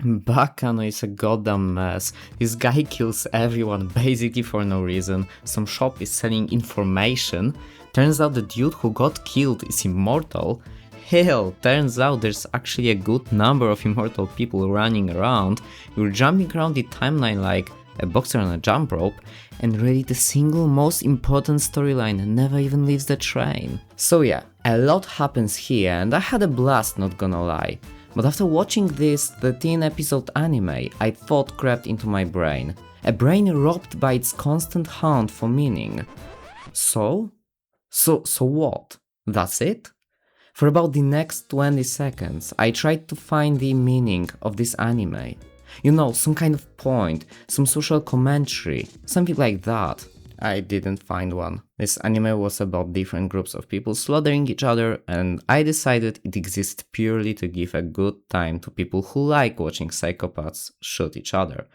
Baccano is a goddamn mess. This guy kills everyone basically for no reason. Some shop is selling information. Turns out the dude who got killed is immortal. Hell, turns out there's actually a good number of immortal people running around. You're jumping around the timeline like a boxer on a jump rope, and really the single most important storyline never even leaves the train. So yeah, a lot happens here and I had a blast, not gonna lie. But after watching this 13 episode anime, I thought crept into my brain. A brain robbed by its constant hunt for meaning. So what? That's it? For about the next 20 seconds, I tried to find the meaning of this anime. You know, some kind of point, some social commentary, something like that. I didn't find one. This anime was about different groups of people slaughtering each other, and I decided it exists purely to give a good time to people who like watching psychopaths shoot each other.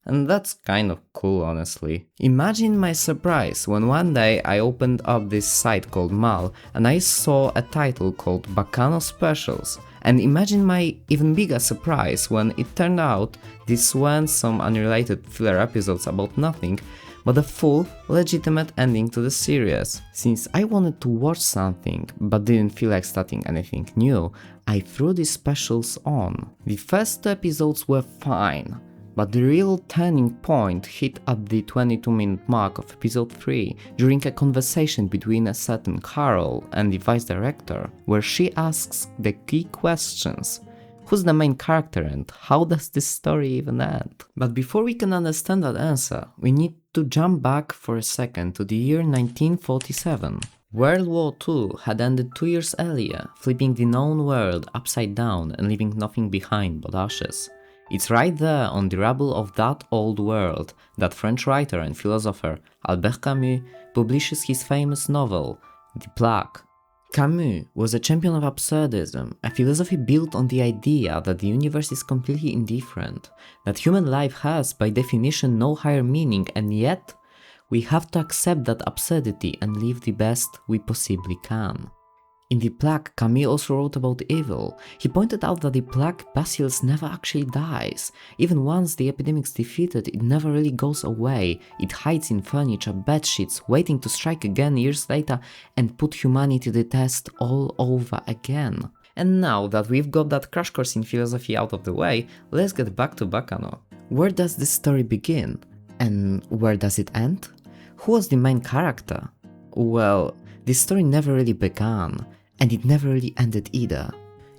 And that's kind of cool, honestly. Imagine my surprise when one day I opened up this site called Mal and I saw a title called Baccano Specials. And imagine my even bigger surprise when it turned out these weren't some unrelated filler episodes about nothing, but a full, legitimate ending to the series. Since I wanted to watch something, but didn't feel like starting anything new, I threw these specials on. The first 2 episodes were fine, but the real turning point hit at the 22-minute mark of episode 3 during a conversation between a certain Carol and the vice director, where she asks the key questions. Who's the main character and how does this story even end? But before we can understand that answer, we need to jump back for a second to the year 1947. World War II had ended 2 years earlier, flipping the known world upside down and leaving nothing behind but ashes. It's right there on the rubble of that old world that French writer and philosopher Albert Camus publishes his famous novel, The Plague. Camus was a champion of absurdism, a philosophy built on the idea that the universe is completely indifferent, that human life has by definition no higher meaning, and yet we have to accept that absurdity and live the best we possibly can. In The Plague, Camus also wrote about evil. He pointed out that the plague bacillus never actually dies. Even once the epidemic's defeated, it never really goes away. It hides in furniture, bedsheets, waiting to strike again years later and put humanity to the test all over again. And now that we've got that crash course in philosophy out of the way, let's get back to Baccano. Where does this story begin? And where does it end? Who was the main character? Well, this story never really began. And it never really ended either.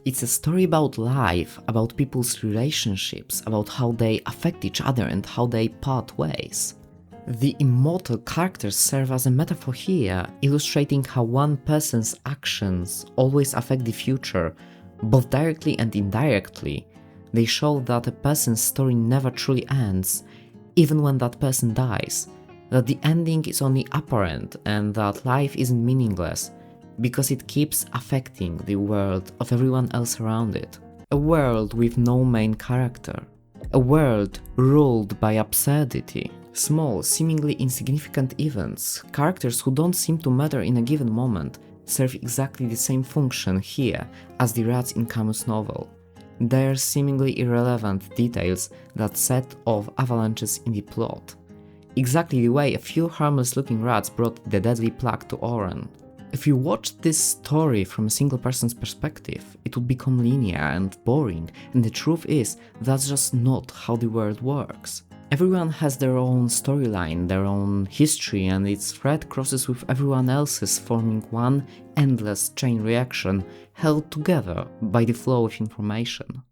It's a story about life, about people's relationships, about how they affect each other and how they part ways. The immortal characters serve as a metaphor here, illustrating how one person's actions always affect the future, both directly and indirectly. They show that a person's story never truly ends, even when that person dies, that the ending is only apparent and that life isn't meaningless, because it keeps affecting the world of everyone else around it. A world with no main character. A world ruled by absurdity. Small, seemingly insignificant events, characters who don't seem to matter in a given moment, serve exactly the same function here as the rats in Camus' novel. They're seemingly irrelevant details that set off avalanches in the plot. Exactly the way a few harmless looking rats brought the deadly plague to Oran. If you watch this story from a single person's perspective, it would become linear and boring, and the truth is, that's just not how the world works. Everyone has their own storyline, their own history, and its thread crosses with everyone else's, forming one endless chain reaction held together by the flow of information.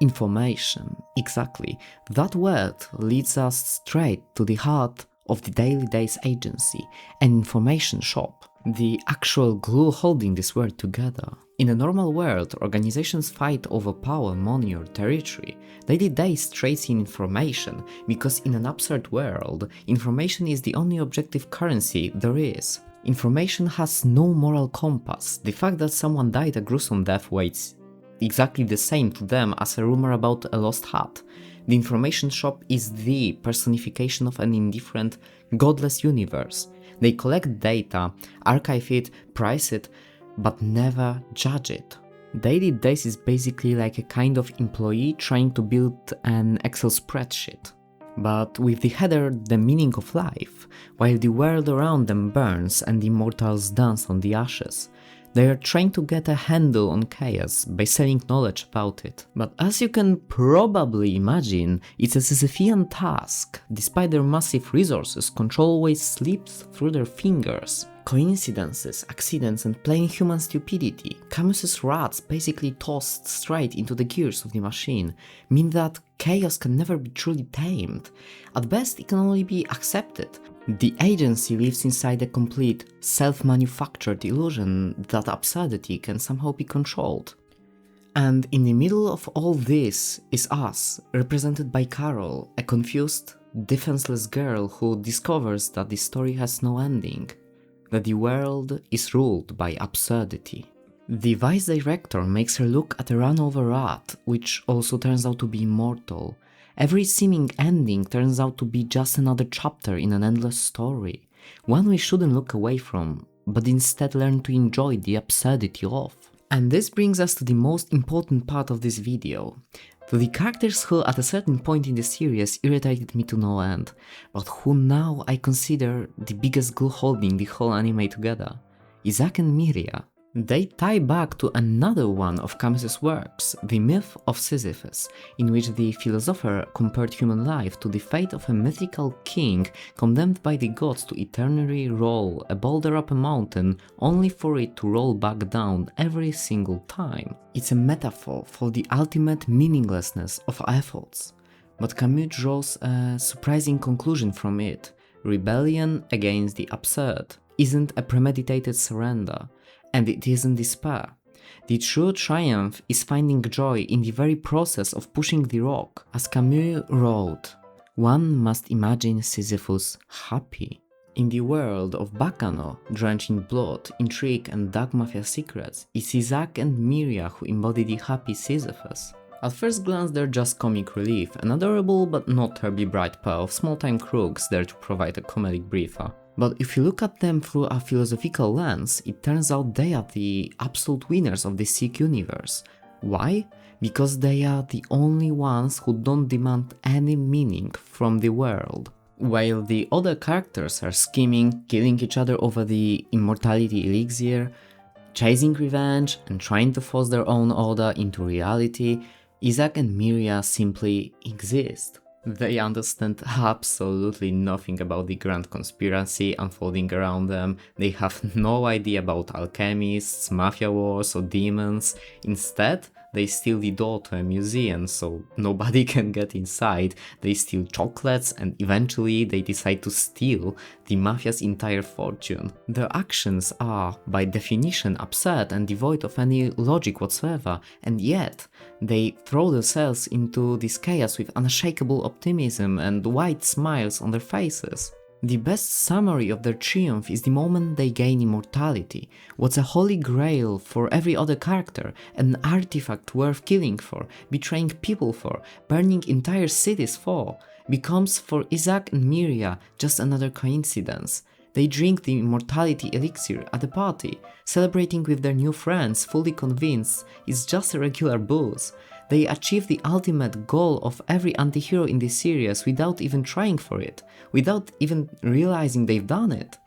Information, exactly. That word leads us straight to the heart of the Daily Days agency, an information shop. The actual glue holding this word together. In a normal world, organizations fight over power, money or territory. Daily Days trades in information, because in an absurd world, information is the only objective currency there is. Information has no moral compass. The fact that someone died a gruesome death weighs exactly the same to them as a rumor about a lost hat. The information shop is the personification of an indifferent, godless universe. They collect data, archive it, price it, but never judge it. Daily Days is basically like a kind of employee trying to build an Excel spreadsheet, but with the header "the meaning of life," while the world around them burns and the immortals dance on the ashes. They are trying to get a handle on chaos by selling knowledge about it. But as you can probably imagine, it's a Sisyphean task. Despite their massive resources, control always slips through their fingers. Coincidences, accidents, and plain human stupidity, Camus's rats basically tossed straight into the gears of the machine, mean that chaos can never be truly tamed. At best, it can only be accepted. The agency lives inside a complete, self-manufactured illusion that absurdity can somehow be controlled. And in the middle of all this is us, represented by Carol, a confused, defenseless girl who discovers that the story has no ending, that the world is ruled by absurdity. The vice director makes her look at a run-over rat, which also turns out to be immortal. Every seeming ending turns out to be just another chapter in an endless story, one we shouldn't look away from, but instead learn to enjoy the absurdity of. And this brings us to the most important part of this video, to the characters who at a certain point in the series irritated me to no end, but who now I consider the biggest glue holding the whole anime together: Isaac and Miria. They tie back to another one of Camus's works, the Myth of Sisyphus, in which the philosopher compared human life to the fate of a mythical king condemned by the gods to eternally roll a boulder up a mountain only for it to roll back down every single time. It's a metaphor for the ultimate meaninglessness of efforts. But Camus draws a surprising conclusion from it: rebellion against the absurd isn't a premeditated surrender, and it isn't despair. The true triumph is finding joy in the very process of pushing the rock. As Camus wrote, one must imagine Sisyphus happy. In the world of Baccano, drenched in blood, intrigue and dark mafia secrets, it's Isaac and Miria who embody the happy Sisyphus. At first glance they're just comic relief, an adorable but not terribly bright pair of small-time crooks there to provide a comedic briefer. But if you look at them through a philosophical lens, it turns out they are the absolute winners of the sick universe. Why? Because they are the only ones who don't demand any meaning from the world. While the other characters are scheming, killing each other over the immortality elixir, chasing revenge and trying to force their own order into reality, Isaac and Miria simply exist. They understand absolutely nothing about the grand conspiracy unfolding around them. They have no idea about alchemists, mafia wars or demons. Instead, they steal the door to a museum so nobody can get inside. They steal chocolates and eventually they decide to steal the mafia's entire fortune. Their actions are, by definition, absurd and devoid of any logic whatsoever, and yet they throw themselves into this chaos with unshakable optimism and wide smiles on their faces. The best summary of their triumph is the moment they gain immortality, what's a holy grail for every other character, an artifact worth killing for, betraying people for, burning entire cities for, becomes for Isaac and Miria just another coincidence. They drink the immortality elixir at a party, celebrating with their new friends, fully convinced it's just a regular booze. They achieve the ultimate goal of every antihero in this series without even trying for it, without even realizing they've done it.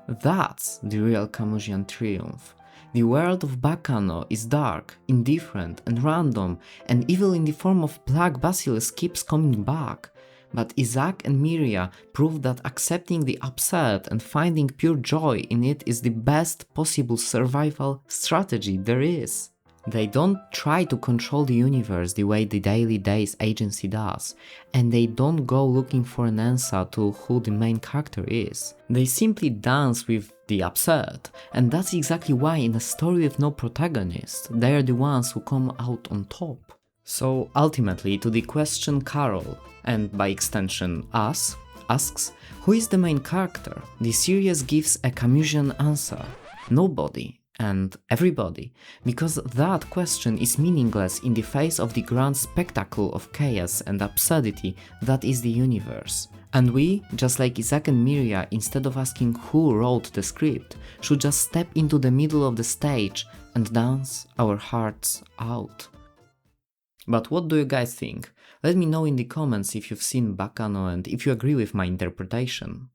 That's the real Camusian triumph. The world of Baccano is dark, indifferent and random, and evil in the form of Black Basilisk keeps coming back. But Isaac and Miria prove that accepting the absurd and finding pure joy in it is the best possible survival strategy there is. They don't try to control the universe the way the Daily Days agency does, and they don't go looking for an answer to who the main character is. They simply dance with the absurd, and that's exactly why in a story with no protagonist, they are the ones who come out on top. So ultimately, to the question Carol, and by extension us, asks, who is the main character? The series gives a Camusian answer: nobody. And everybody, because that question is meaningless in the face of the grand spectacle of chaos and absurdity that is the universe. And we, just like Isaac and Miria, instead of asking who wrote the script, should just step into the middle of the stage and dance our hearts out. But what do you guys think? Let me know in the comments if you've seen Baccano and if you agree with my interpretation.